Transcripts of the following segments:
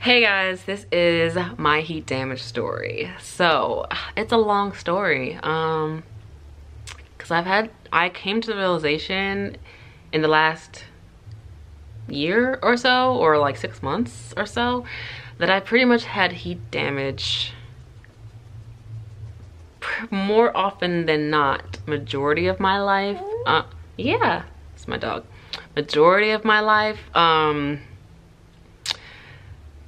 Hey guys, this is my heat damage story. So it's a long story because I came to the realization in the last year or so, or like 6 months or so, that I pretty much had heat damage more often than not, majority of my life. Yeah, it's my dog. Majority of my life.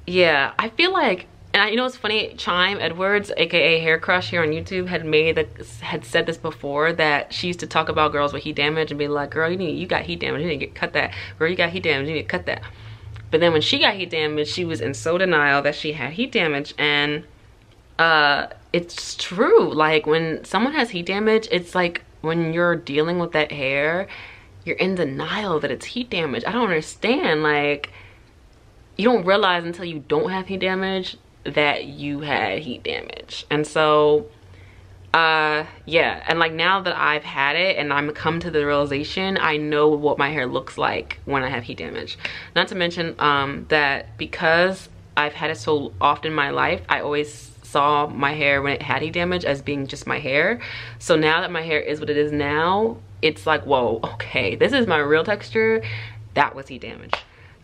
Yeah, I feel like, and you know what's funny, Chime Edwards, aka Hair Crush here on YouTube, had said this before, that she used to talk about girls with heat damage and be like, girl, you got heat damage, you need to cut that. Girl, you got heat damage, you need to cut that. But then when she got heat damage, she was in so denial that she had heat damage. And it's true, like when someone has heat damage, it's like when you're dealing with that hair, you're in denial that it's heat damage. I don't understand, like, you don't realize until you don't have heat damage that you had heat damage. And so yeah, and like now that I've had it and I'm come to the realization, I know what my hair looks like when I have heat damage. Not to mention that because I've had it so often in my life, I always saw my hair when it had heat damage as being just my hair. So now that my hair is what it is now, it's like, whoa, okay, this is my real texture. That was heat damage.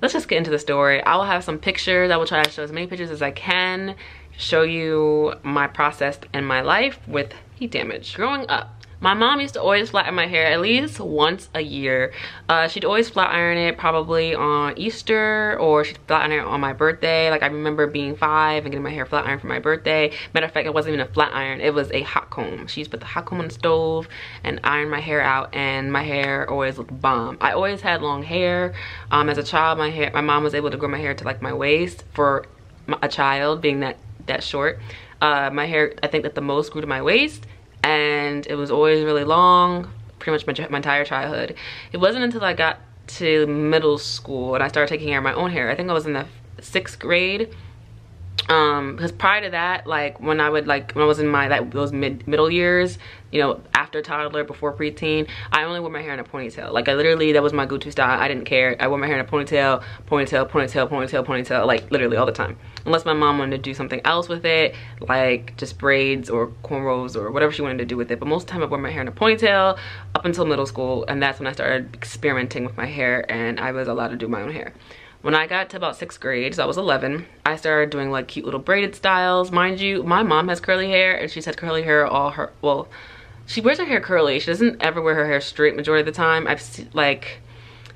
Let's just get into the story. I will have some pictures. I will try to show as many pictures as I can, show you my process in my life with heat damage. Growing up, my mom used to always flatten my hair at least once a year. She'd always flat iron it probably on Easter, or she'd flat iron it on my birthday. Like I remember being 5 and getting my hair flat ironed for my birthday. Matter of fact, it wasn't even a flat iron, it was a hot comb. She used to put the hot comb on the stove and iron my hair out, and my hair always looked bomb. I always had long hair. As a child, my mom was able to grow my hair to like my waist for a child being that short. My hair, I think that the most grew to my waist, and it was always really long, pretty much my entire childhood. It wasn't until I got to middle school and I started taking care of my own hair. I think I was in the 6th grade. Because prior to that, like when I was in those middle years, you know, after toddler, before preteen, I only wore my hair in a ponytail. Like that was my go-to style. I didn't care. I wore my hair in a ponytail, like literally all the time. Unless my mom wanted to do something else with it, like just braids or cornrows or whatever she wanted to do with it. But most of the time I wore my hair in a ponytail up until middle school, and that's when I started experimenting with my hair and I was allowed to do my own hair. When I got to about 6th grade, so I was 11, I started doing like cute little braided styles. Mind you, my mom has curly hair, and she's had curly hair well, she wears her hair curly. She doesn't ever wear her hair straight majority of the time. I've seen, like,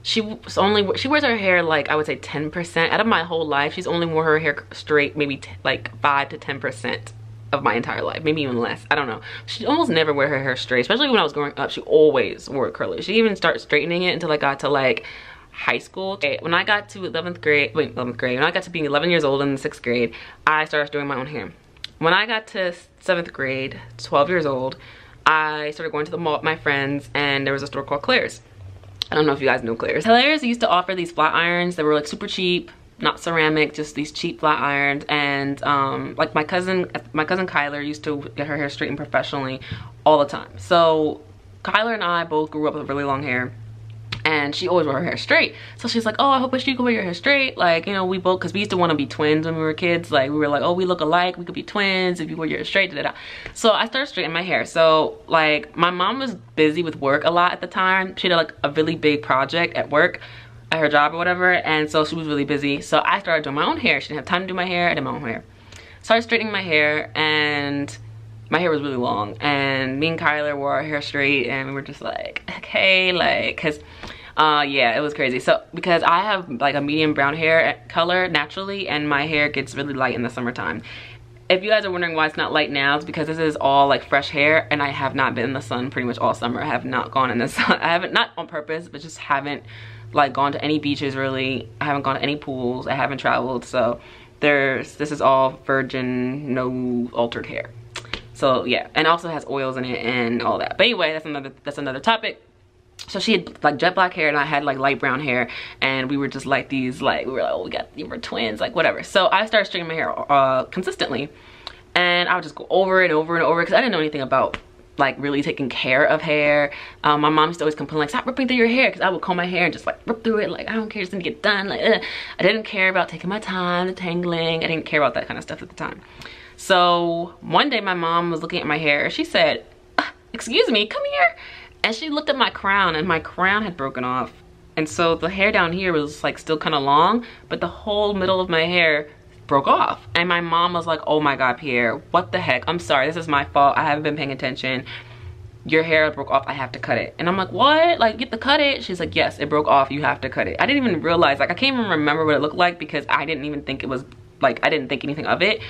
she wears her hair like, I would say 10%. Out of my whole life, she's only wore her hair straight maybe like 5 to 10% of my entire life, maybe even less. I don't know. She almost never wear her hair straight, especially when I was growing up. She always wore it curly. She even started straightening it until I got to like high school. Okay, when I got to 11th grade, when I got to being 11 years old in the 6th grade, I started doing my own hair. When I got to 7th grade, 12 years old, I started going to the mall with my friends, and there was a store called Claire's. I don't know if you guys know Claire's. Claire's used to offer these flat irons that were like super cheap, not ceramic, just these cheap flat irons. And like my cousin Kyler used to get her hair straightened professionally all the time. So Kyler and I both grew up with really long hair, and she always wore her hair straight. So she's like, oh, I hope you can wear your hair straight. Like, you know, we both, because we used to want to be twins when we were kids. Like, we were like, oh, we look alike, we could be twins if you wear your hair straight, da, da, da. So I started straightening my hair. So like, my mom was busy with work a lot at the time. She had like a really big project at work, at her job or whatever, and so she was really busy. So I started doing my own hair. She didn't have time to do my hair. I did my own hair. Started straightening my hair, and my hair was really long, and me and Kyler wore our hair straight, and we were just like, okay, like, cause yeah, it was crazy. So because I have like a medium brown hair color naturally, and my hair gets really light in the summertime. If you guys are wondering why it's not light now, it's because this is all like fresh hair, and I have not been in the sun pretty much all summer. I have not gone in the sun. I haven't, not on purpose, but just haven't like gone to any beaches really. I haven't gone to any pools. I haven't traveled. So this is all virgin, no altered hair. So yeah, and also has oils in it and all that. But anyway, that's another topic. So she had like jet black hair, and I had like light brown hair, and we were just like these, like, we were like, oh, we were twins, like whatever. So I started straightening my hair consistently, and I would just go over and over and over, because I didn't know anything about like really taking care of hair. My mom used to always complain like, stop ripping through your hair, because I would comb my hair and just like rip through it, like I don't care, just gonna get done, like ugh. I didn't care about taking my time, the tangling. I didn't care about that kind of stuff at the time. So one day my mom was looking at my hair. She said, excuse me, come here. And she looked at my crown, and my crown had broken off. And so the hair down here was like still kind of long, but the whole middle of my hair broke off. And my mom was like, oh my God, Pierre, what the heck? I'm sorry, this is my fault. I haven't been paying attention. Your hair broke off, I have to cut it. And I'm like, what? Like, you have to cut it? She's like, yes, it broke off, you have to cut it. I didn't even realize, like I can't even remember what it looked like because I didn't even think it was, like I didn't think anything of it.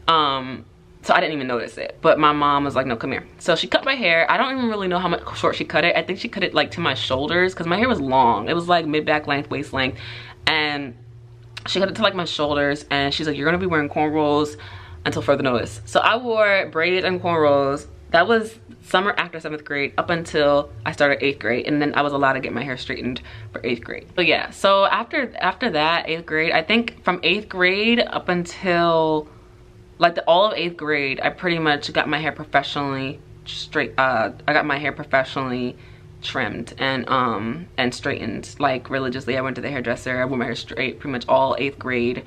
So I didn't even notice it. But my mom was like, no, come here. So she cut my hair. I don't even really know how much short she cut it. I think she cut it like to my shoulders because my hair was long. It was like mid-back length, waist length. And she cut it to like my shoulders, and she's like, you're gonna be wearing cornrows until further notice. So I wore braids and cornrows. That was summer after 7th grade up until I started 8th grade, and then I was allowed to get my hair straightened for 8th grade. But yeah, so after that, 8th grade, I think from 8th grade up until like all of 8th grade, I pretty much got my hair professionally I got my hair professionally trimmed and straightened like religiously. I went to the hairdresser. I wore my hair straight pretty much all 8th grade.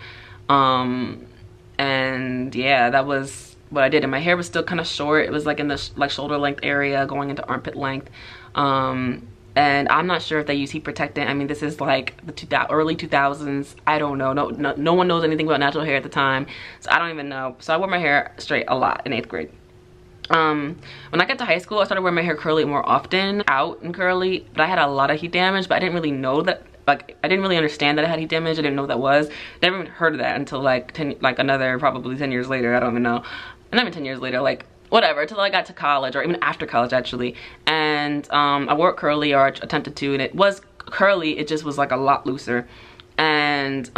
And yeah, that was what I did. And my hair was still kind of short. It was like in the like shoulder length area going into armpit length. And I'm not sure if they use heat protectant. I mean, this is like the early 2000s. I don't know. No one knows anything about natural hair at the time, so I don't even know. So I wore my hair straight a lot in 8th grade. When I got to high school, I started wearing my hair curly more often, out and curly, but I had a lot of heat damage, but I didn't really know that, like, I didn't really understand that I had heat damage. I didn't know what that was. Never even heard of that until like another probably 10 years later. I don't even know. Not even 10 years later, like whatever, until I got to college, or even after college actually. And I wore it curly, or attempted to, and it was curly, it just was like a lot looser. And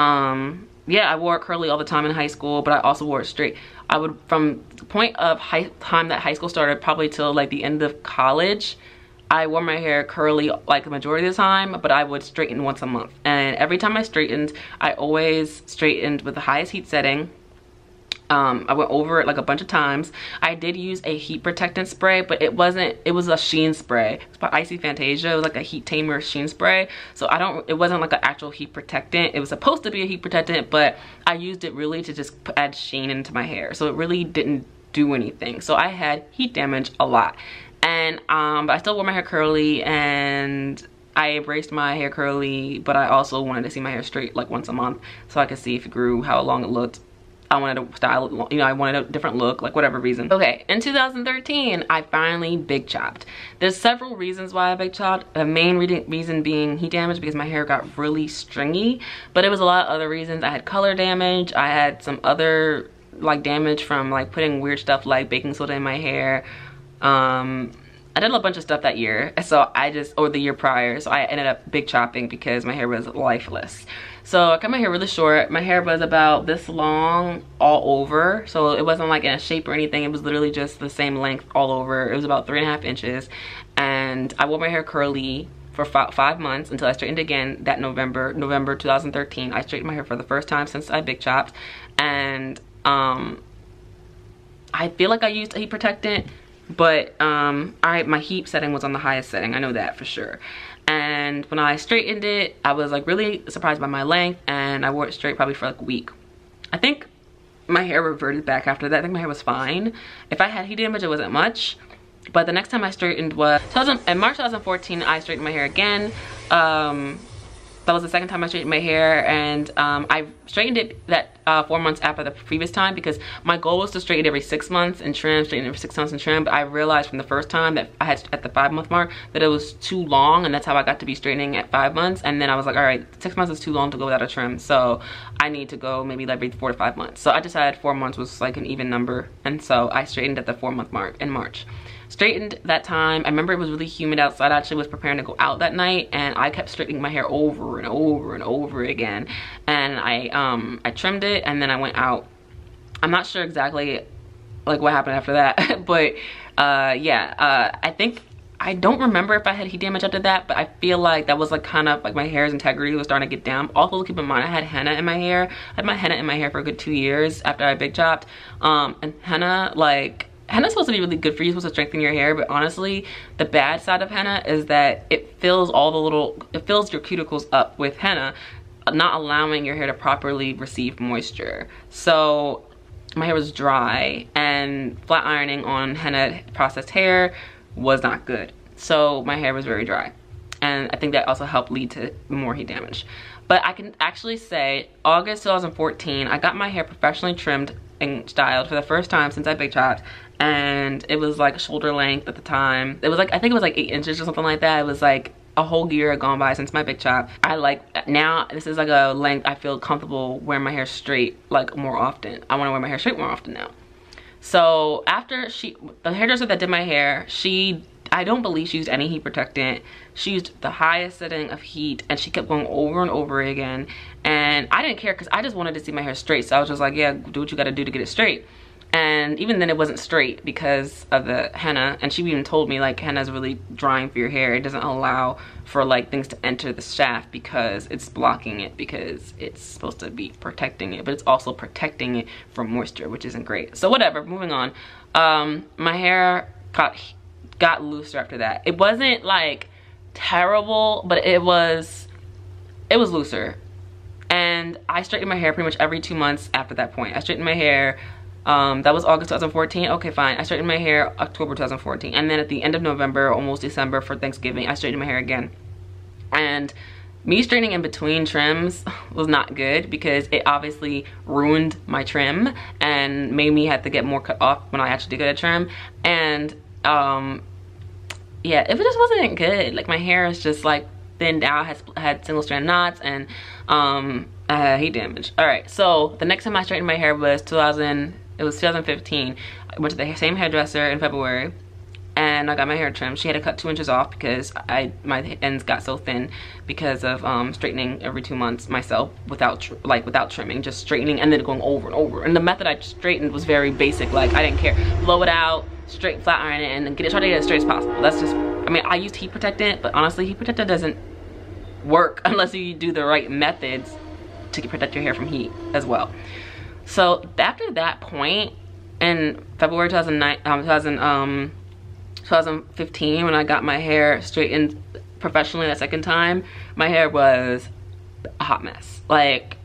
yeah, I wore it curly all the time in high school, but I also wore it straight. I would, from the point of time that high school started probably till like the end of college, I wore my hair curly like the majority of the time, but I would straighten once a month. And every time I straightened, I always straightened with the highest heat setting. I went over it like a bunch of times. I did use a heat protectant spray, but it was a sheen spray. It's by Icy Fantasia. It was like a heat tamer sheen spray. So it wasn't like an actual heat protectant. It was supposed to be a heat protectant, but I used it really to just add sheen into my hair. So it really didn't do anything. So I had heat damage a lot. And but I still wore my hair curly, and I embraced my hair curly, but I also wanted to see my hair straight like once a month so I could see if it grew, how long it looked. I wanted to style it, you know, I wanted a different look, like whatever reason. Okay, in 2013, I finally big chopped. There's several reasons why I big chopped. The main reason being heat damage, because my hair got really stringy, but it was a lot of other reasons. I had color damage. I had some other like damage from like putting weird stuff like baking soda in my hair. I did a bunch of stuff that year, so or the year prior, so I ended up big chopping because my hair was lifeless. So I cut my hair really short. My hair was about this long all over, so it wasn't like in a shape or anything. It was literally just the same length all over. It was about 3.5 inches, and I wore my hair curly for 5 months until I straightened again that November 2013. I straightened my hair for the first time since I big chopped, and I feel like I used a heat protectant, but my heat setting was on the highest setting. I know that for sure. And when I straightened it, I was like really surprised by my length, and I wore it straight probably for like a week. I think my hair reverted back after that. I think my hair was fine. If I had heat damage, it wasn't much. But the next time I straightened was in March 2014. I straightened my hair again. That was the second time I straightened my hair, and I straightened it that 4 months after the previous time, because my goal was to straighten every 6 months and trim, straighten every 6 months and trim. But I realized from the first time that I had at the 5 month mark that it was too long, and that's how I got to be straightening at 5 months. And then I was like, all right, 6 months is too long to go without a trim, so I need to go maybe every 4 to 5 months. So I decided 4 months was like an even number, and so I straightened at the 4 month mark in March. Straightened that time. I remember it was really humid outside. I actually was preparing to go out that night, and I kept straightening my hair over and over and over again. And I trimmed it, and then I went out. I'm not sure exactly like what happened after that, but yeah, I don't remember if I had heat damage after that, but I feel like that was like kind of like my hair's integrity was starting to get down. Also, keep in mind, I had henna in my hair. I had my henna in my hair for a good 2 years after I big chopped, and henna, like, henna's supposed to be really good for you. It's supposed to strengthen your hair, but honestly, the bad side of henna is that it fills your cuticles up with henna, not allowing your hair to properly receive moisture. So my hair was dry, and flat ironing on henna processed hair was not good. So my hair was very dry, and I think that also helped lead to more heat damage. But I can actually say August 2014, I got my hair professionally trimmed and styled for the first time since I big chopped, and it was like shoulder length at the time. It was like, I think it was like 8 inches or something like that. It was like a whole year had gone by since my big chop. Now this is like a length I feel comfortable wearing my hair straight like more often. I want to wear my hair straight more often now. So after the hairdresser that did my hair, I don't believe she used any heat protectant. She used the highest setting of heat, and she kept going over and over again. And I didn't care because I just wanted to see my hair straight. So I was just like, yeah, do what you got to do to get it straight. And even then it wasn't straight because of the henna. And she even told me like henna is really drying for your hair. It doesn't allow for like things to enter the shaft because it's blocking it, because it's supposed to be protecting it, but it's also protecting it from moisture, which isn't great. So whatever, moving on. My hair got looser after that. It wasn't like terrible, but it was looser. And I straightened my hair pretty much every 2 months after that point. I straightened my hair, that was August 2014. Okay, fine. I straightened my hair October 2014. And then at the end of November, almost December for Thanksgiving, I straightened my hair again. And me straightening in between trims was not good because it obviously ruined my trim and made me have to get more cut off when I actually did get a trim. And yeah, it just wasn't good. Like my hair is just like thinned out, had single strand knots, and heat damage. All right, so the next time I straightened my hair was 2015. I went to the same hairdresser in February, and I got my hair trimmed. She had to cut 2 inches off because my ends got so thin because of straightening every 2 months myself without trimming, just straightening and then going over and over. And the method I straightened was very basic. Like I didn't care, blow it out, straight flat iron it, and then try to get it as straight as possible. That's just, I mean, I used heat protectant, but honestly heat protectant doesn't work unless you do the right methods to protect your hair from heat as well. So after that point in February 2015, when I got my hair straightened professionally that second time, my hair was a hot mess. Like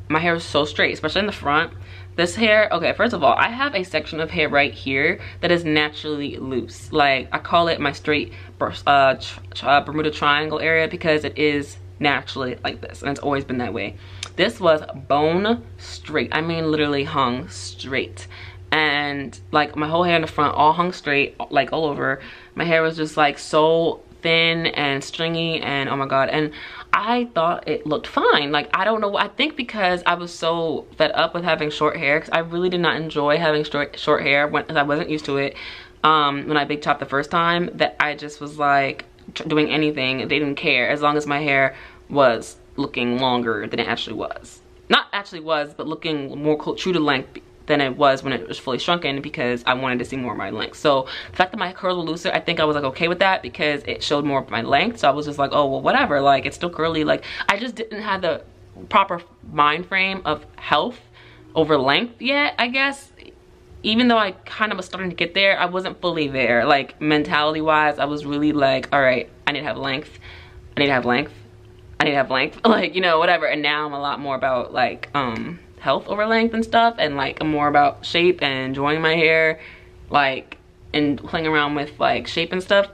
my hair was so straight, especially in the front. This hair, okay, first of all, I have a section of hair right here that is naturally loose. Like I call it my straight Bermuda Triangle area because it is naturally like this, and it's always been that way. This was bone straight. I mean literally hung straight. And like my whole hair in the front all hung straight, like all over. My hair was just like so thin and stringy, and oh my god. And I thought it looked fine. Like I don't know, I think because I was so fed up with having short hair, because I really did not enjoy having short hair when I wasn't used to it when I big chopped the first time, that I just was like doing anything. They didn't care as long as my hair was looking longer than it actually was. Not actually was, but looking more true to length than it was when it was fully shrunken, because I wanted to see more of my length. So the fact that my curls were looser, I think I was like okay with that because it showed more of my length. So I was just like, oh well, whatever, like it's still curly. Like I just didn't have the proper mind frame of health over length yet, I guess. Even though I kind of was starting to get there, I wasn't fully there. Like mentality wise, I was really like, all right, I need to have length, I need to have length, I need to have length, like, you know, whatever. And now I'm a lot more about like health over length and stuff, and like I'm more about shape and enjoying my hair, like, and playing around with like shape and stuff,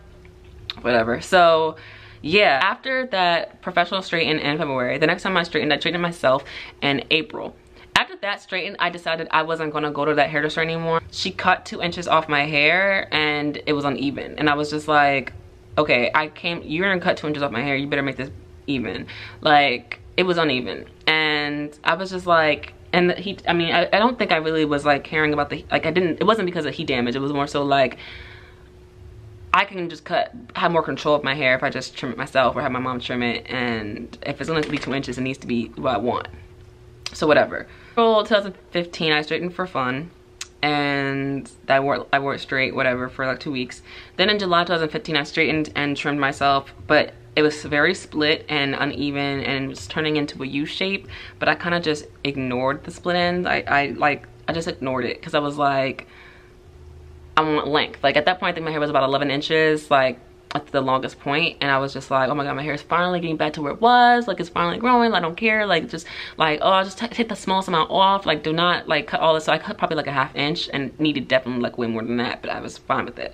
whatever. So yeah, after that professional straighten in February, the next time I straightened myself in April. After that straighten, I decided I wasn't gonna go to that hairdresser anymore. She cut 2 inches off my hair and it was uneven, and I was just like, okay, you're gonna cut 2 inches off my hair, you better make this even. Like it was uneven, and I was just like, and the heat, I mean, I don't think I really was like caring about the, like it wasn't because of heat damage. It was more so like I can just have more control of my hair if I just trim it myself or have my mom trim it, and if it's only to be 2 inches, it needs to be what I want. So whatever. April 2015, I straightened for fun, and I wore it straight, whatever, for like 2 weeks. Then in July 2015, I straightened and trimmed myself, but it was very split and uneven and was turning into a U shape, but I kind of just ignored the split ends. I just ignored it because I was like, I want length. Like at that point, I think my hair was about 11 inches, like at the longest point, and I was just like, oh my god, my hair is finally getting back to where it was. Like it's finally growing. I don't care. Like just like, oh, I'll just hit the smallest amount off. Like do not like cut all this. So I cut probably like a ½ inch and needed definitely like way more than that, but I was fine with it.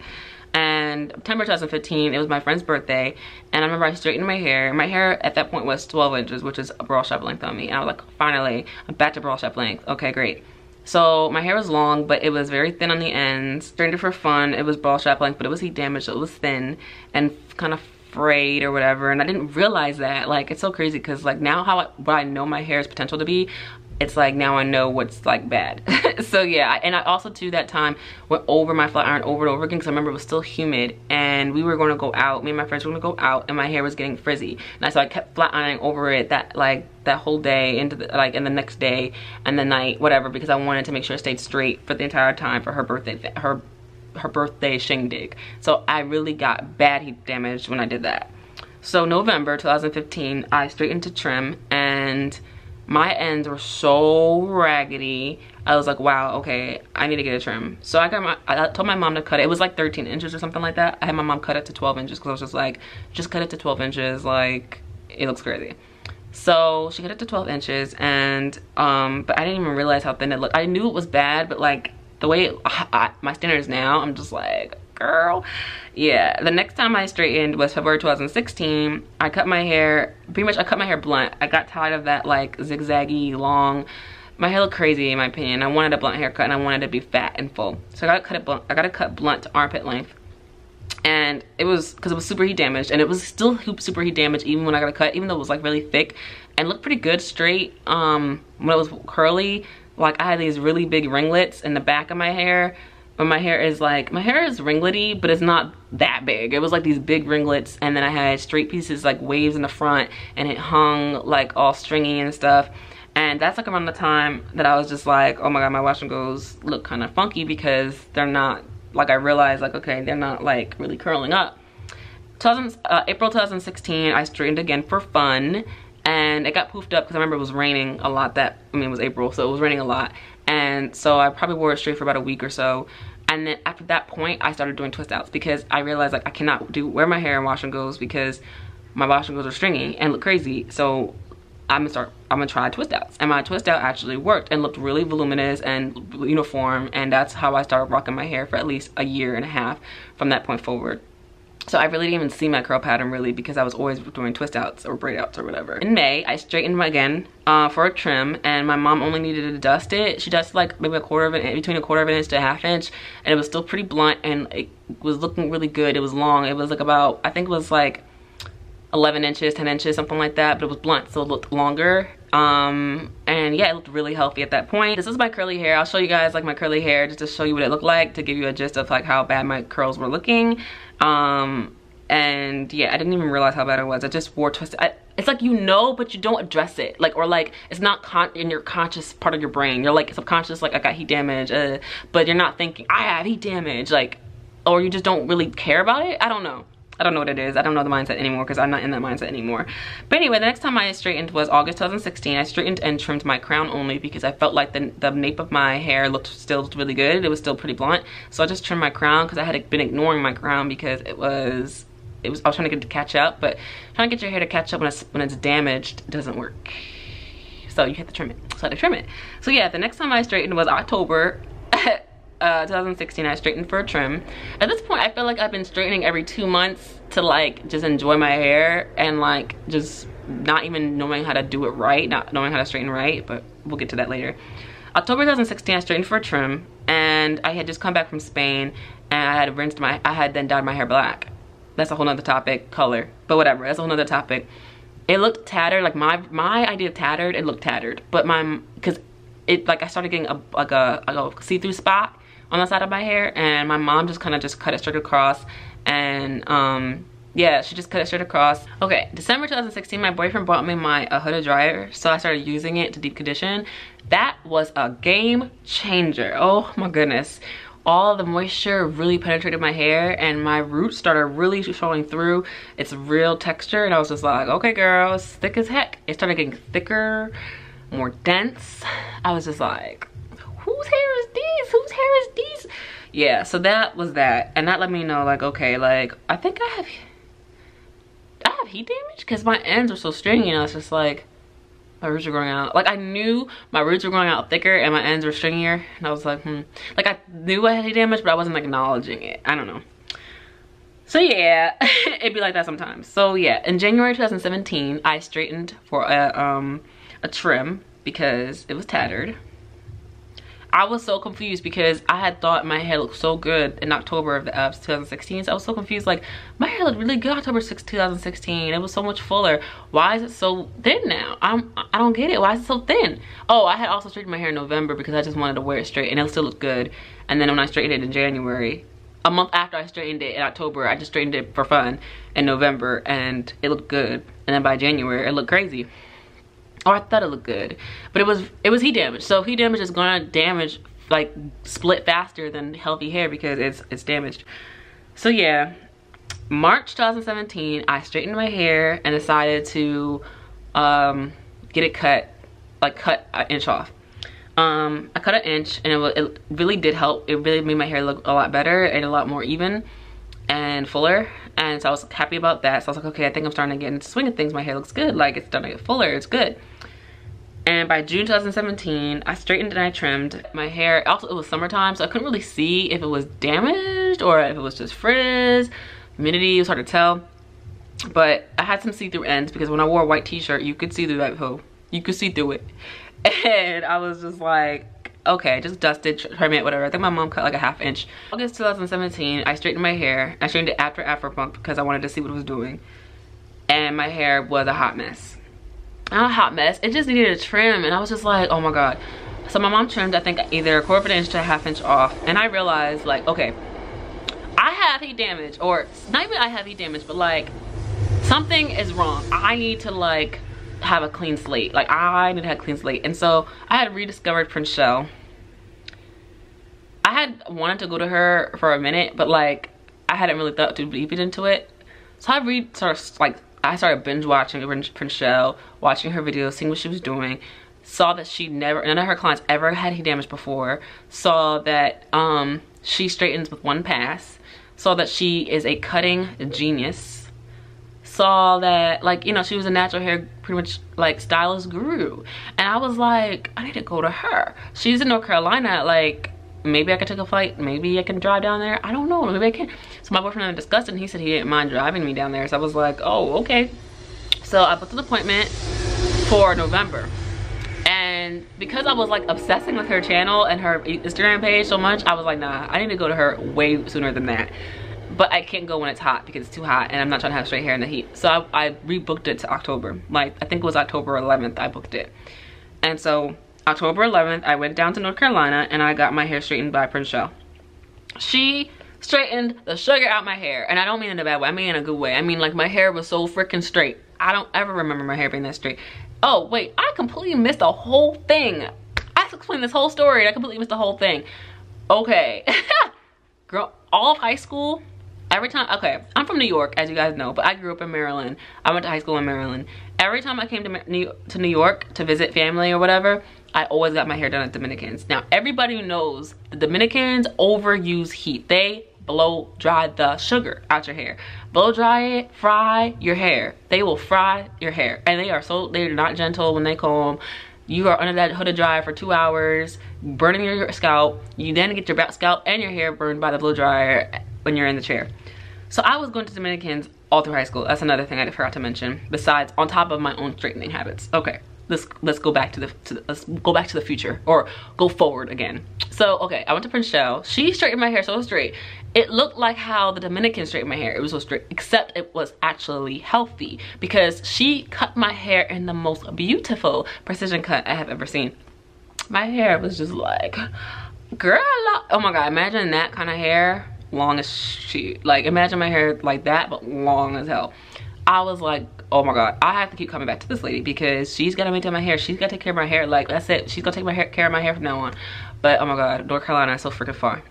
And September 2015, it was my friend's birthday, and I remember I straightened my hair. My hair at that point was 12 inches, which is a bra strap length on me. And I was like, finally, I'm back to bra strap length. Okay, great. So my hair was long, but it was very thin on the ends. Straightened it for fun. It was bra strap length, but it was heat damaged, so it was thin and kind of frayed or whatever. And I didn't realize that. Like, it's so crazy because like now what I know my hair's potential to be, it's like now I know what's like bad. So yeah, and I also too that time went over my flat iron over and over again because I remember it was still humid and we were going to go out. Me and my friends were going to go out and my hair was getting frizzy. And so I kept flat ironing over it that whole day into the, like, and the next day and the night, whatever, because I wanted to make sure it stayed straight for the entire time for her birthday, her birthday shindig. So I really got bad heat damage when I did that. So November 2015, I straightened to trim and my ends were so raggedy. I was like, wow, okay, I need to get a trim. So I told my mom to cut it. It was like 13 inches or something like that. I had my mom cut it to 12 inches because I was just like, just cut it to 12 inches. Like, it looks crazy. So she cut it to 12 inches and, but I didn't even realize how thin it looked. I knew it was bad, but like the way my standards now, I'm just like, girl. Yeah, the next time I straightened was February 2016. I cut my hair, pretty much I cut my hair blunt. I got tired of that like zigzaggy long. My hair looked crazy in my opinion. I wanted a blunt haircut and I wanted it to be fat and full. So I got to cut it blunt. I got to cut blunt to armpit length. And it was because it was super heat damaged, and it was still super heat damaged even when I got it cut, even though it was like really thick and looked pretty good straight. When it was curly, like I had these really big ringlets in the back of my hair. But my hair is ringlety, but it's not that big. It was like these big ringlets, and then I had straight pieces like waves in the front, and it hung like all stringy and stuff. And that's like around the time that I was just like, oh my god, my wash and goes look kind of funky because they're not, like I realized like, okay, they're not like really curling up. April 2016, I straightened again for fun, and it got poofed up because I remember it was raining a lot it was April, so it was raining a lot. And so I probably wore it straight for about a week or so. And then after that point, I started doing twist outs because I realized like I cannot wear my hair in wash and goes because my wash and goes are stringy and look crazy. So I'm gonna try twist outs. And my twist out actually worked and looked really voluminous and uniform. And that's how I started rocking my hair for at least a year and a half from that point forward. So I really didn't even see my curl pattern really because I was always doing twist outs or braid outs or whatever. In May, I straightened again for a trim, and my mom only needed to dust it. She dusted like maybe between a quarter of an inch to a ½ inch, and it was still pretty blunt and it was looking really good. It was long. It was like about, I think it was like 11 inches, 10 inches, something like that, but it was blunt, so it looked longer. And yeah, it looked really healthy at that point. This is my curly hair. I'll show you guys like my curly hair just to show you what it looked like, to give you a gist of like how bad my curls were looking. And yeah, I didn't even realize how bad it was. I just wore twisted. It's like, you know, but you don't address it. Like, or like, it's not in your conscious part of your brain. You're like subconscious, like I got heat damage, but you're not thinking I have heat damage, like, or you just don't really care about it. I don't know. I don't know what it is. I don't know the mindset anymore because I'm not in that mindset anymore. But anyway, the next time I straightened was August 2016. I straightened and trimmed my crown only because I felt like the nape of my hair still looked really good. It was still pretty blunt. So I just trimmed my crown because I had been ignoring my crown because I was trying to get it to catch up. But trying to get your hair to catch up when it's damaged doesn't work. So you have to trim it. So I had to trim it. So yeah, the next time I straightened was October 2016. I straightened for a trim. At this point, I feel like I've been straightening every 2 months to like just enjoy my hair and like just not even knowing how to do it right, not knowing how to straighten right, but we'll get to that later. October 2016, I straightened for a trim, and I had just come back from Spain, and I had then dyed my hair black. That's a whole nother topic, color, but whatever, that's a whole nother topic. It looked tattered, like my idea of tattered, it looked tattered, but because it, like I started getting a see-through spot on the side of my hair, and my mom just kind of cut it straight across, and yeah, she just cut it straight across. Okay, December 2016, my boyfriend bought me a hooded dryer, so I started using it to deep condition. That was a game changer. Oh my goodness. All the moisture really penetrated my hair, and my roots started really showing through. It's real texture, and I was just like, okay girl, it's thick as heck. It started getting thicker, more dense. I was just like, whose hair is this? Whose hair is this? yeah, so that was that. And that let me know, like, okay, like, I think I have heat damage because my ends are so stringy, and it's just like, my roots are growing out. Like, I knew my roots were growing out thicker and my ends were stringier, and I was like, like, I knew I had heat damage, but I wasn't acknowledging it. I don't know. So yeah, it'd be like that sometimes. So yeah, in January 2017, I straightened for a trim because it was tattered. I was so confused because I had thought my hair looked so good in October of 2016. So I was so confused, like, my hair looked really good October 6, 2016. It was so much fuller. Why is it so thin now? I don't get it. Why is it so thin? Oh, I had also straightened my hair in November because I just wanted to wear it straight and it still looked good. And then when I straightened it in January, a month after I straightened it in October, I just straightened it for fun in November and it looked good. And then by January, it looked crazy. Or I thought it looked good, but it was heat damage. So heat damage is gonna damage, like, split faster than healthy hair because it's damaged. So yeah, March 2017, I straightened my hair and decided to get it cut, like cut an inch off. I cut an inch and it really did help. It really made my hair look a lot better and a lot more even and fuller, and so I was happy about that. So I was like, okay, I think I'm starting to get into the swing of things. My hair looks good, like, it's starting to get fuller, it's good. And by June 2017, I straightened and I trimmed my hair. Also, it was summertime, so I couldn't really see if it was damaged or if it was just frizz, humidity, it was hard to tell. But I had some see-through ends because when I wore a white t-shirt, you could see through that hole. You could see through it. And I was just like, okay, just dusted, trim it, whatever. I think my mom cut like a ½ inch. August 2017, I straightened my hair. I straightened it after Afro Punk because I wanted to see what it was doing. And my hair was a hot mess. Not a hot mess, it just needed a trim, and I was just like, oh my god. So my mom trimmed, I think, either 1/4 inch to a ½ inch off, and I realized, like, okay, I have heat damage, or not even I have heat damage, but like, something is wrong. I need to, like, have a clean slate. Like, I need to have a clean slate. And so I had rediscovered Prince Shell. I had wanted to go to her for a minute, but like, I hadn't really thought too deep into it. So I started binge watching Prince Shell, watching her videos, seeing what she was doing. Saw that none of her clients ever had heat damage before. Saw that she straightens with one pass. Saw that she is a cutting genius. Saw that, like, you know, she was a natural hair, pretty much, like, stylist guru. And I was like, I need to go to her. She's in North Carolina, like, maybe I could take a flight, maybe I can drive down there, I don't know, maybe I can. So my boyfriend and I discussed it, and he said he didn't mind driving me down there. So I was like, oh, okay. So I booked an appointment for November, and because I was like obsessing with her channel and her Instagram page so much, I was like, nah, I need to go to her way sooner than that. But I can't go when it's hot because it's too hot and I'm not trying to have straight hair in the heat. So I rebooked it to October. Like, I think it was October 11th I booked it. And so October 11th, I went down to North Carolina and I got my hair straightened by Prince Shell. She straightened the sugar out my hair, and I don't mean in a bad way, I mean in a good way. I mean, like, my hair was so freaking straight. I don't ever remember my hair being that straight. Oh wait, I completely missed the whole thing. I explained this whole story and I completely missed the whole thing. Okay. Girl, all of high school, every time, okay, I'm from New York, as you guys know, but I grew up in Maryland. I went to high school in Maryland. Every time I came to New York to visit family or whatever, I always got my hair done at Dominicans. Now, everybody knows the Dominicans overuse heat. They blow dry the sugar out your hair. Blow dry it, fry your hair. They will fry your hair. And they're not gentle when they comb. You are under that hooded dryer for 2 hours, burning your scalp. You then get your scalp and your hair burned by the blow dryer when you're in the chair. So I was going to Dominicans all through high school. That's another thing I forgot to mention, besides on top of my own straightening habits. Okay, let's go back to the future, or go forward again. So okay, I went to Prince Shell. She straightened my hair so straight. It looked like how the Dominicans straighten my hair. It was so straight, except it was actually healthy because she cut my hair in the most beautiful precision cut I have ever seen. My hair was just like, girl, oh my god, imagine that kind of hair, long as shit. Like, imagine my hair like that, but long as hell. I was like, oh my god, I have to keep coming back to this lady because she's gonna maintain my hair. She's gonna take care of my hair. Like, that's it. She's gonna take care of my hair from now on. But oh my god, North Carolina is so freaking far.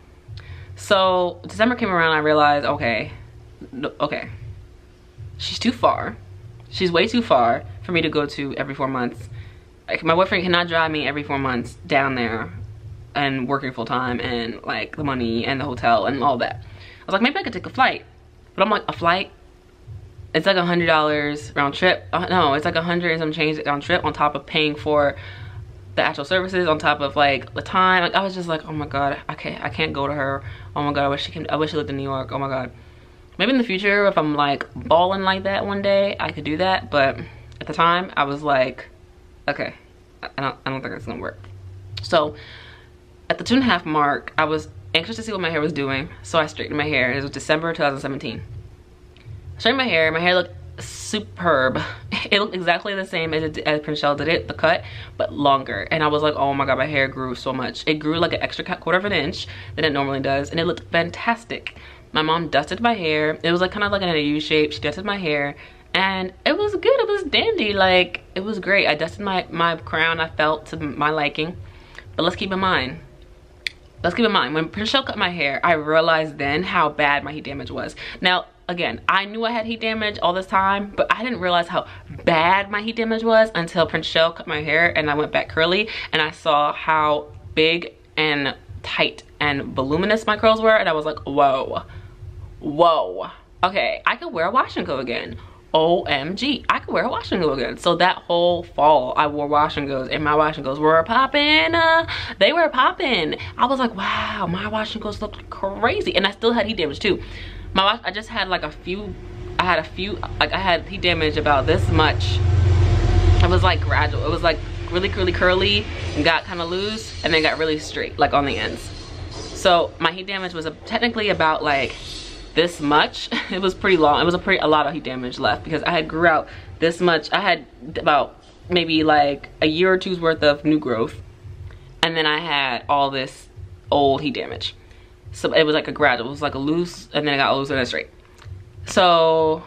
So December came around, I realized, okay, she's too far. She's way too far for me to go to every 4 months. Like, my boyfriend cannot drive me every 4 months down there and working full time and like the money and the hotel and all that. I was like, maybe I could take a flight. But I'm like, a flight? It's like $100 round trip. No, it's like 100 and some change round trip on top of paying for the actual services, on top of like the time. Like I was just like, oh my god, I can't go to her. Oh my god, I wish she lived in New York. Oh my god. Maybe in the future, if I'm like balling like that one day, I could do that. But at the time, I was like, okay, I don't think it's gonna work. So at the 2.5 mark, I was anxious to see what my hair was doing, so I straightened my hair. It was December 2017. I straightened my hair looked superb. It looked exactly the same as Prince Shell did it, the cut, but longer. And I was like, oh my god, my hair grew so much. It grew like an extra 1/4 inch than it normally does, and it looked fantastic. My mom dusted my hair. It was like kind of like in a U shape. She dusted my hair, and it was good. It was dandy. Like, it was great. I dusted my crown, I felt, to my liking. But let's keep in mind, when Prince Shell cut my hair, I realized then how bad my heat damage was. Now, again, I knew I had heat damage all this time, but I didn't realize how bad my heat damage was until Prince Shell cut my hair and I went back curly, and I saw how big and tight and voluminous my curls were, and I was like, whoa, whoa. Okay, I could wear a wash and go again. OMG, I could wear a wash and go again. So that whole fall, I wore wash and goes, and my wash and goes were popping. They were popping. I was like, wow, my wash and goes looked crazy, and I still had heat damage too. I just had like I had heat damage about this much. It was like gradual. It was like really curly and got kind of loose, and then got really straight, like on the ends. So my heat damage was technically about like this much. It was pretty long. It was a lot of heat damage left because I had grew out this much. I had about maybe like a year or two's worth of new growth, and then I had all this old heat damage. So it was like a gradual. It was like a loose, and then it got loose and then straight. So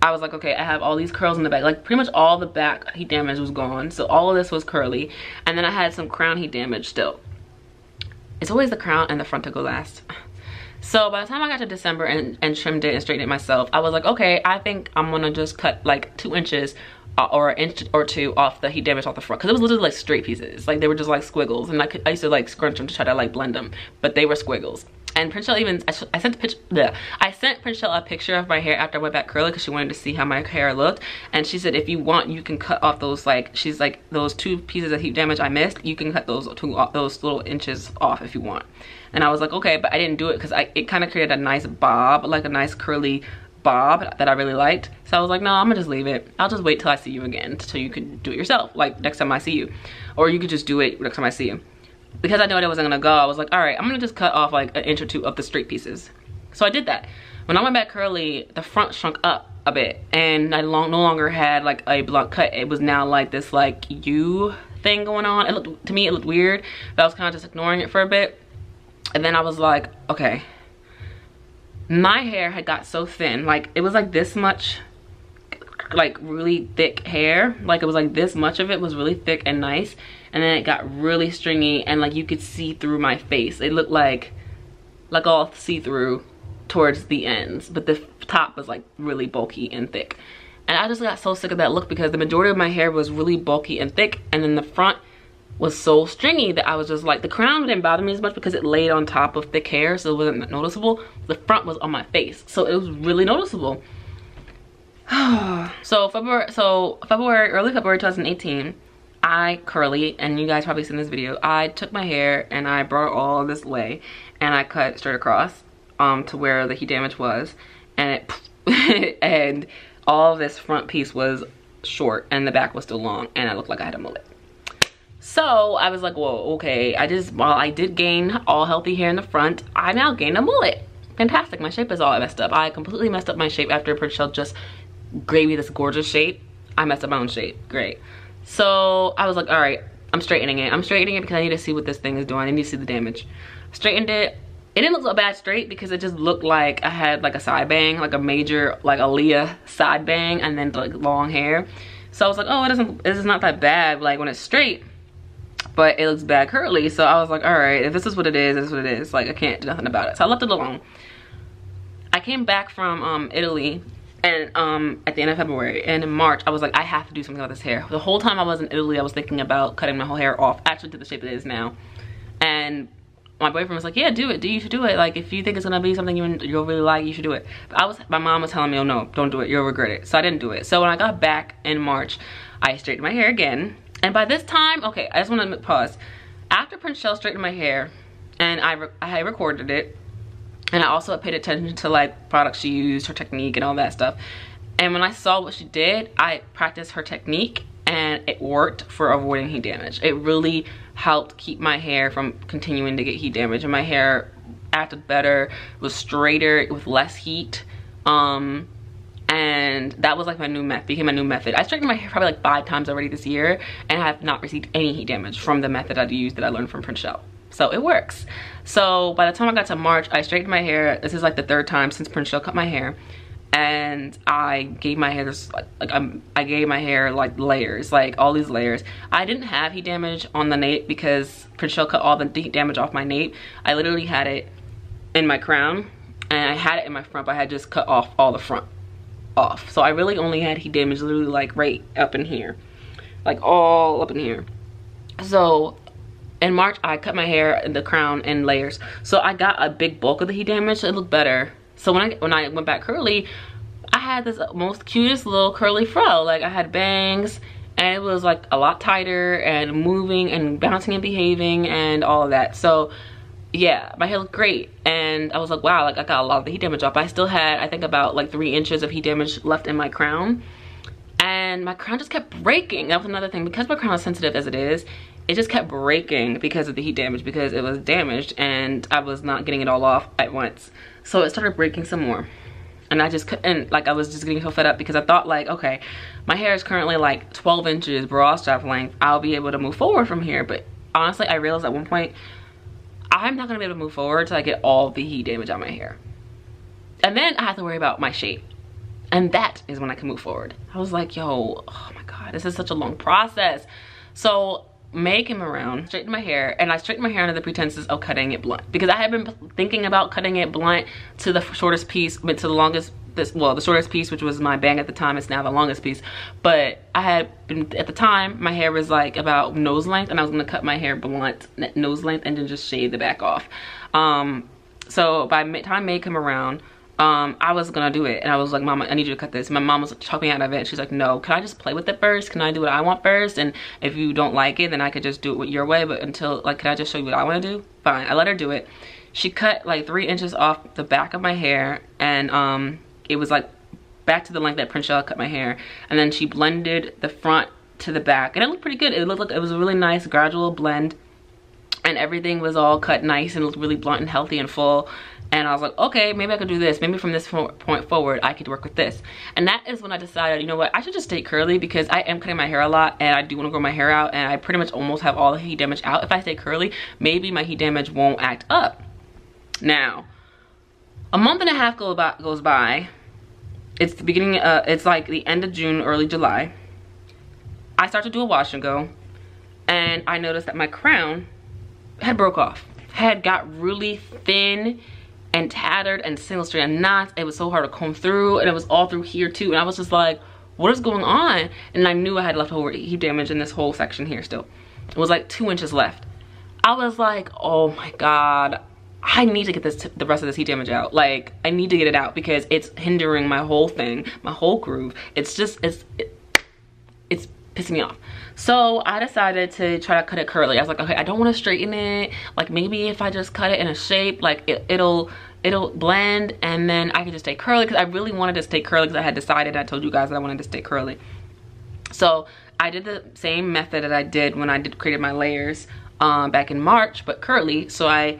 I was like, okay, I have all these curls in the back. Like pretty much all the back heat damage was gone. So all of this was curly, and then I had some crown heat damage still. It's always the crown and the front to go last. So by the time I got to December and trimmed it and straightened it myself, I was like, okay, I think I'm gonna just cut like 2 inches or an inch or 2 off the heat damage off the front, because it was literally like straight pieces. Like they were just like squiggles, and I used to like scrunch them to try to like blend them, but they were squiggles. And Prince Shell even, I sent Prince Shell a picture of my hair after I went back curly because she wanted to see how my hair looked. And she said, if you want, you can cut off those, like, she's like, those 2 pieces of heat damage I missed, you can cut those little inches off if you want. And I was like, okay, but I didn't do it because it kind of created a nice bob, like a nice curly bob that I really liked. So I was like, no, I'm gonna just leave it. I'll just wait till I see you again so you can do it yourself, like next time I see you. Or you could just do it next time I see you. Because I knew I wasn't gonna go, I was like, all right, I'm gonna just cut off like an inch or 2 of the straight pieces. So I did that. When I went back curly, the front shrunk up a bit, and I no longer had like a blunt cut. It was now like this like U thing going on. It looked, to me, it looked weird, but I was kind of just ignoring it for a bit. And then I was like, okay, my hair had got so thin, like it was like this much, like really thick hair. Like it was like this much of it was really thick and nice, and then it got really stringy, and like you could see through my face. It looked like all see-through towards the ends, but the top was like really bulky and thick. And I just got so sick of that look because the majority of my hair was really bulky and thick, and then the front was so stringy that I was just like, the crown didn't bother me as much because it laid on top of thick hair, so it wasn't noticeable. The front was on my face, so it was really noticeable. So early February 2018, I curly, and you guys probably seen this video, I took my hair and I brought it all this way, and I cut straight across to where the heat damage was, and it and all of this front piece was short and the back was still long, and I looked like I had a mullet. So I was like, whoa, okay, while I did gain all healthy hair in the front, I now gained a mullet. Fantastic. My shape is all messed up. I completely messed up my shape after Prince Shell just gave me this gorgeous shape. I messed up my own shape. Great. So I was like, all right, I'm straightening it. I'm straightening it because I need to see what this thing is doing. I need to see the damage. Straightened it. It didn't look so bad straight because it just looked like I had like a side bang, like a major, like Aaliyah side bang, and then like long hair. So I was like, oh, this is not that bad like when it's straight, but it looks bad curly. So I was like, all right, if this is what it is, this is what it is. Like I can't do nothing about it. So I left it alone. I came back from Italy, and at the end of February, and in March I was like, I have to do something about this hair. The whole time I was in Italy, I was thinking about cutting my whole hair off, actually to the shape it is now. And And my boyfriend was like, yeah, do it. You should do it. Like, if you think it's gonna be something you'll really like, you should do it. But my mom was telling me, oh no, don't do it. You'll regret it. So I didn't do it. So when I got back in March, I straightened my hair again. And by this time, okay, I just want to pause. After Prince Shell straightened my hair, and I recorded it, and I also paid attention to like products she used, her technique, and all that stuff. And when I saw what she did, I practiced her technique, and it worked for avoiding heat damage. It really helped keep my hair from continuing to get heat damage, and my hair acted better, was straighter with less heat. And that was like my new method, became my new method. I straightened my hair probably like 5 times already this year, and I have not received any heat damage from the method I used that I learned from Prince Shell. So it works. So by the time I got to March, I straightened my hair. This is like the 3rd time since Prince Shell cut my hair. And I gave my hair this, I gave my hair like layers, like all these layers. I didn't have heat damage on the nape because Prince Shell cut all the heat damage off my nape. I literally had it in my crown, and I had it in my front, but I had just cut off all the front off. So I really only had heat damage literally like right up in here, like all up in here. So in March, I cut my hair in the crown in layers. So I got a big bulk of the heat damage, so it looked better. So when I went back curly, I had this most cutest little curly fro. Like, I had bangs, and it was like a lot tighter and moving and bouncing and behaving and all of that. So yeah, my hair looked great, and I was like, wow, like I got a lot of the heat damage off. I still had, I think, about like 3 inches of heat damage left in my crown, and my crown just kept breaking. That was another thing, because my crown is sensitive as it is, it just kept breaking because of the heat damage, because it was damaged and I was not getting it all off at once. So it started breaking some more, and I just couldn't, like, I was just getting so fed up, because I thought like, okay, my hair is currently like 12 inches bra strap length. I'll be able to move forward from here. But honestly, I realized at one point, I'm not gonna be able to move forward until I get all the heat damage on my hair. And then I have to worry about my shape. And that is when I can move forward. I was like, yo, oh my God, this is such a long process. So May came around, straightened my hair, and I straightened my hair under the pretenses of cutting it blunt, because I had been thinking about cutting it blunt to the shortest piece, but to the longest, well, the shortest piece, which was my bang at the time. It's now the longest piece. But I had been, at the time, my hair was like about nose length, and I was gonna cut my hair blunt nose length and then just shave the back off. So by the time May came around, I was gonna do it, and I was like, Mama, I need you to cut this. My mom was talking me out of it. She's like, no, can I just play with it first? Can I do what I want first? And if you don't like it, then I could just do it your way. But until, like, can I just show you what I want to do? Fine. I let her do it. She cut like 3 inches off the back of my hair, and it was like back to the length that Prince Shell cut my hair. And then she blended the front to the back, and it looked pretty good. It looked like it was a really nice gradual blend, and everything was all cut nice and looked really blunt and healthy and full. And I was like, okay, maybe I could do this. Maybe from this point forward, I could work with this. And that is when I decided, you know what, I should just stay curly, because I am cutting my hair a lot, and I do want to grow my hair out, and I pretty much almost have all the heat damage out. If I stay curly, maybe my heat damage won't act up. Now, a month and a half goes by. It's the beginning, it's like the end of June, early July. I start to do a wash and go, and I noticed that my crown had broke off, had got really thin and tattered and single strand and knots. It was so hard to comb through, and it was all through here too. And I was just like, what is going on? And I knew I had leftover heat damage in this whole section here still. It was like 2 inches left. I was like, oh my God, I need to get the rest of this heat damage out. Like, I need to get it out, because it's hindering my whole thing, my whole groove. It's just, it's pissing me off. So I decided to try to cut it curly. I was like, okay, I don't want to straighten it. Like, maybe if I just cut it in a shape, like it'll blend, and then I can just stay curly, because I really wanted to stay curly, because I had decided, I told you guys that I wanted to stay curly. So I did the same method that I did when I created my layers back in March, but curly. So I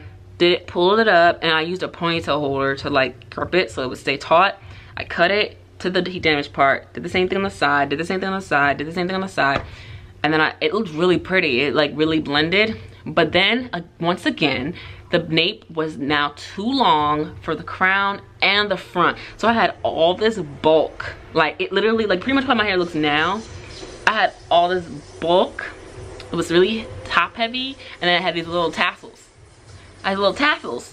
pulled it up, and I used a ponytail holder to like grip it so it would stay taut. I cut it to the heat damage part, did the same thing on the side, did the same thing on the side, did the same thing on the side, and then it looked really pretty. It like really blended. But then once again, the nape was now too long for the crown and the front. So I had all this bulk, like it literally, like pretty much how my hair looks now. I had all this bulk. It was really top heavy, and then I had these little tassels. I had little tassels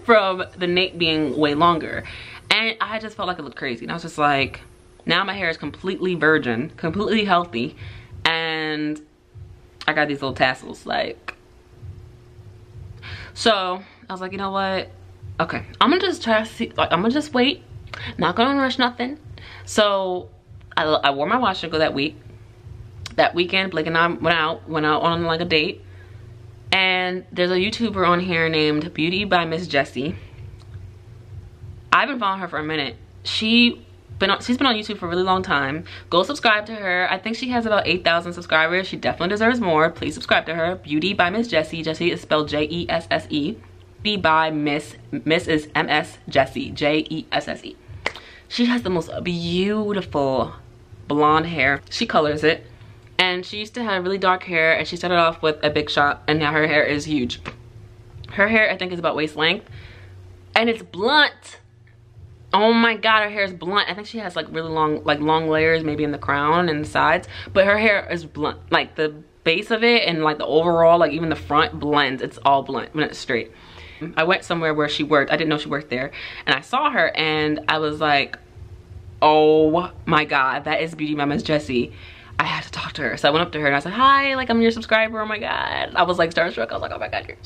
from the nape being way longer. And I just felt like it looked crazy. And I was just like, now my hair is completely virgin, completely healthy, and I got these little tassels. Like, So I was like, you know what? Okay, I'm gonna just try to see, like, I'm gonna just wait. Not gonna rush nothing. So I wore my wash and go that week. That weekend, Blake and I went out on like a date. And there's a YouTuber on here named Beauty by Miss Jessie. I've been following her for a minute. She's been on YouTube for a really long time. Go subscribe to her. I think she has about 8,000 subscribers. She definitely deserves more. Please subscribe to her. Beauty by Miss Jessie. Jessie is spelled J-E-S-S-E. Beauty by Miss is M-S Jessie. J-E-S-S-E. She has the most beautiful blonde hair. She colors it. And she used to have really dark hair, and she started off with a big shot, and now her hair is huge. Her hair, I think, is about waist length, and it's blunt. Oh my god, her hair is blunt. I think she has like really long layers, maybe in the crown and the sides, but her hair is blunt. Like the base of it and like the overall, like even the front blends. It's all blunt when it's straight. I went somewhere where she worked. I didn't know she worked there, and I saw her, and I was like, oh my god, that is Beauty by Miss Jessie. I had to talk to her. So I went up to her and I was like, hi, like, I'm your subscriber. Oh my god. I was like starstruck. I was like, oh my god, you're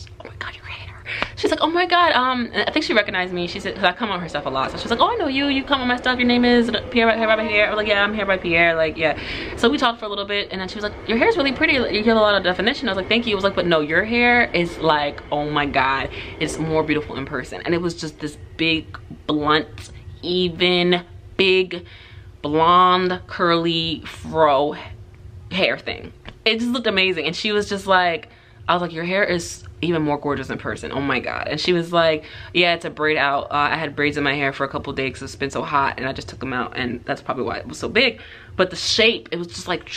hair. She's like, oh my god. I think she recognized me. She said, because I come on her stuff a lot. So she's like, oh, I know you. You come on my stuff. Your name is HairByPierre. I was like, yeah, I'm HairByPierre. Like, yeah. So we talked for a little bit, and then she was like, your hair's really pretty. You have a lot of definition. I was like, thank you. I was like, but no, your hair is like, oh my god, it's more beautiful in person. And it was just this big, blunt, even, big, blonde curly fro hair thing. It just looked amazing, and she was just like, I was like, your hair is even more gorgeous in person. Oh my god. And she was like, yeah, it's a braid out. I had braids in my hair for a couple days because it's been so hot, and I just took them out, and that's probably why it was so big. But the shape, it was just like,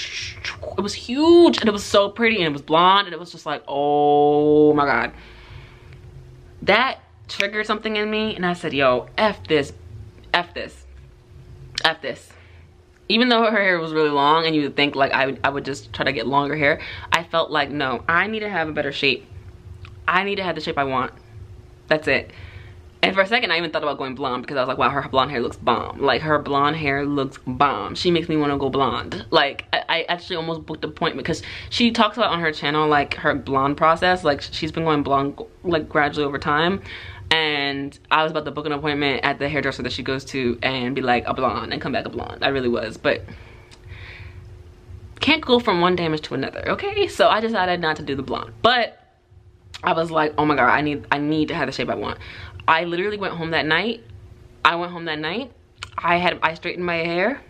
it was huge, and it was so pretty, and it was blonde, and it was just like, oh my god. That triggered something in me, and I said, yo, F this, F this, F this. Even though her hair was really long, and you would think like I would just try to get longer hair, I felt like, no, I need to have a better shape. I need to have the shape I want. That's it. And for a second, I even thought about going blonde, because I was like, wow, her blonde hair looks bomb. Like, her blonde hair looks bomb. She makes me want to go blonde. Like, I actually almost booked an appointment, because she talks about on her channel, like, her blonde process. Like, she's been going blonde, like, gradually over time. And I was about to book an appointment at the hairdresser that she goes to and be like, a blonde, and come back a blonde. I really was, but can't go from one damage to another, okay? So I decided not to do the blonde. But I was like, oh my god, I need to have the shape I want. I literally went home that night. I straightened my hair.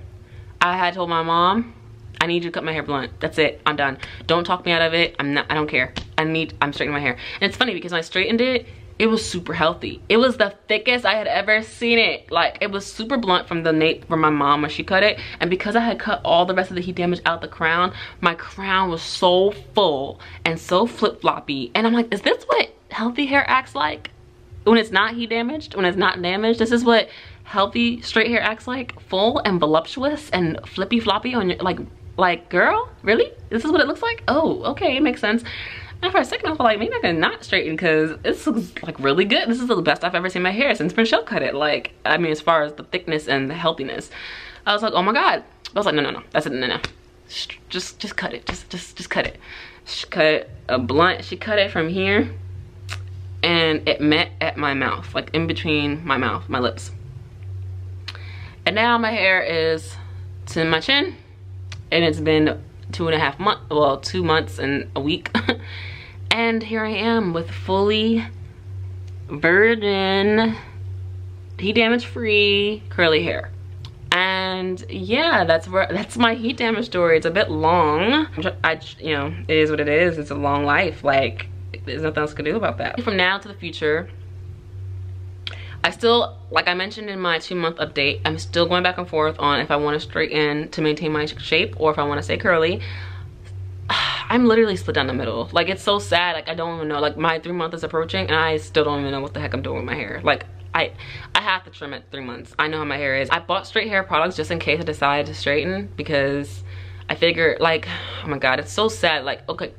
I had told my mom, I need you to cut my hair blunt. That's it, I'm done. Don't talk me out of it. I don't care. I'm straightening my hair. And it's funny because when I straightened it, it was super healthy. It was the thickest I had ever seen it. Like, it was super blunt from my mom when she cut it. And because I had cut all the rest of the heat damage out the crown, my crown was so full and so flip-floppy. And I'm like, is this what healthy hair acts like? When it's not heat damaged, when it's not damaged, this is what healthy straight hair acts like? Full and voluptuous and flippy-floppy on your, like, girl, really? This is what it looks like? Oh, okay, it makes sense. And for a second, I was like, maybe I can not straighten, because this looks like really good. This is the best I've ever seen my hair since Michelle cut it. Like, I mean, as far as the thickness and the healthiness, I was like, oh my god. I was like, no, that's it, no. Just cut it. Just cut it. She cut it a blunt. She cut it from here, and it met at my mouth, like in between my mouth, my lips. And now my hair is to my chin, and it's been 2.5 months, well, 2 months and a week. And here I am with fully virgin, heat damage free curly hair. And yeah, that's my heat damage story. It's a bit long. You know, it is what it is. It's a long life. Like, there's nothing else to do about that. From now to the future, I still, like I mentioned in my 2-month update, I'm still going back and forth on if I want to straighten to maintain my shape or if I want to stay curly. I'm literally split down the middle. Like, it's so sad. Like, I don't even know. Like, my 3 month is approaching, and I still don't even know what the heck I'm doing with my hair. Like, I have to trim at 3 months. I know how my hair is. I bought straight hair products just in case I decide to straighten, because I figure, like, oh my god, it's so sad. Like, okay,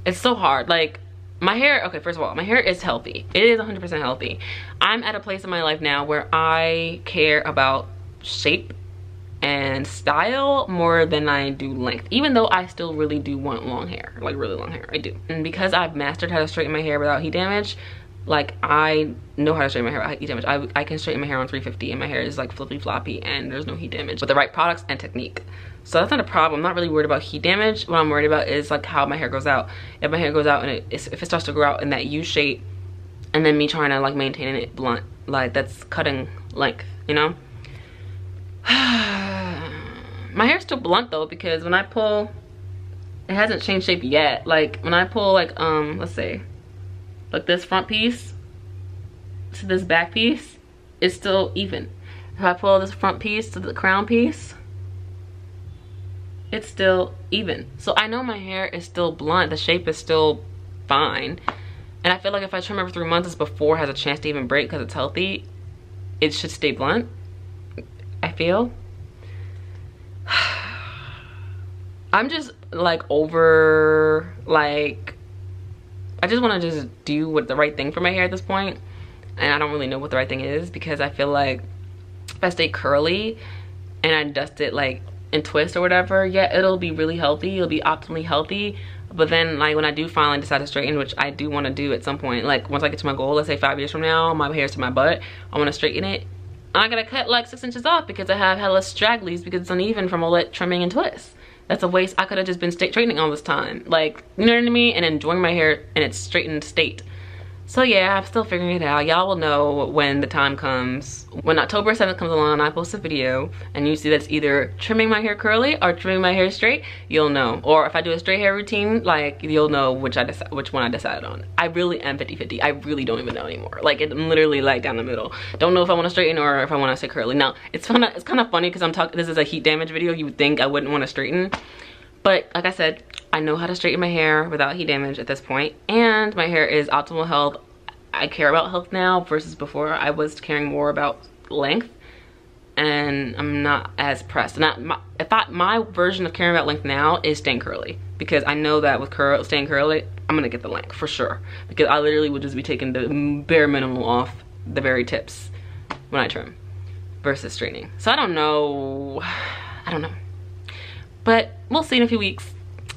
it's so hard. Like, my hair, okay, first of all, my hair is healthy. It is 100% healthy. I'm at a place in my life now where I care about shape and style more than I do length, even though I still really do want long hair, like really long hair. I do. And because I've mastered how to straighten my hair without heat damage, Like, I know how to straighten my hair without heat damage. I can straighten my hair on 350 and my hair is like flippy floppy and there's no heat damage with the right products and technique. So that's not a problem. I'm not really worried about heat damage. What I'm worried about is like how my hair goes out. If my hair goes out and if it starts to grow out in that U shape, and then me trying to like maintain it blunt, like that's cutting length, you know? My hair's still blunt though, because when I pull, it hasn't changed shape yet. Like when I pull like, let's say, like this front piece to this back piece, it's still even. If I pull this front piece to the crown piece, it's still even. So I know my hair is still blunt, the shape is still fine. And I feel like if I trim every 3 months, it's before it has a chance to even break because it's healthy, it should stay blunt, I feel. I'm just like over, like, I just want to just do what the right thing for my hair at this point. And I don't really know what the right thing is, because I feel like if I stay curly and I dust it like and twist or whatever, yeah, it'll be really healthy, it'll be optimally healthy. But then like when I do finally decide to straighten, which I do want to do at some point, like once I get to my goal, let's say 5 years from now, my hair's to my butt, I want to straighten it, I gotta cut like 6 inches off because I have hella stragglies because it's uneven from all that trimming and twist. That's a waste. I could have just been straightening all this time, like, you know what I mean, and enjoying my hair in its straightened state. So yeah, I'm still figuring it out. Y'all will know when the time comes. When October 7th comes along and I post a video and you see that's either trimming my hair curly or trimming my hair straight, you'll know. Or if I do a straight hair routine, like, you'll know which one I decided on. I really am 50-50. I really don't even know anymore. Like, I'm literally like down the middle. Don't know if I want to straighten or if I want to stay curly. Now, it's kind of funny because this is a heat damage video. You would think I wouldn't want to straighten. But like I said, I know how to straighten my hair without heat damage at this point, and my hair is optimal health. I care about health now versus before. I was caring more about length, and I'm not as pressed. My version of caring about length now is staying curly, because I know that with staying curly, I'm gonna get the length for sure, because I literally would just be taking the bare minimum off the very tips when I trim versus straightening. So I don't know. But we'll see in a few weeks.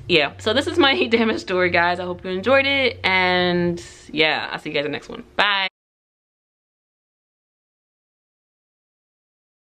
Yeah, so this is my heat damage story, guys. I hope you enjoyed it, and yeah, I'll see you guys in the next one. Bye.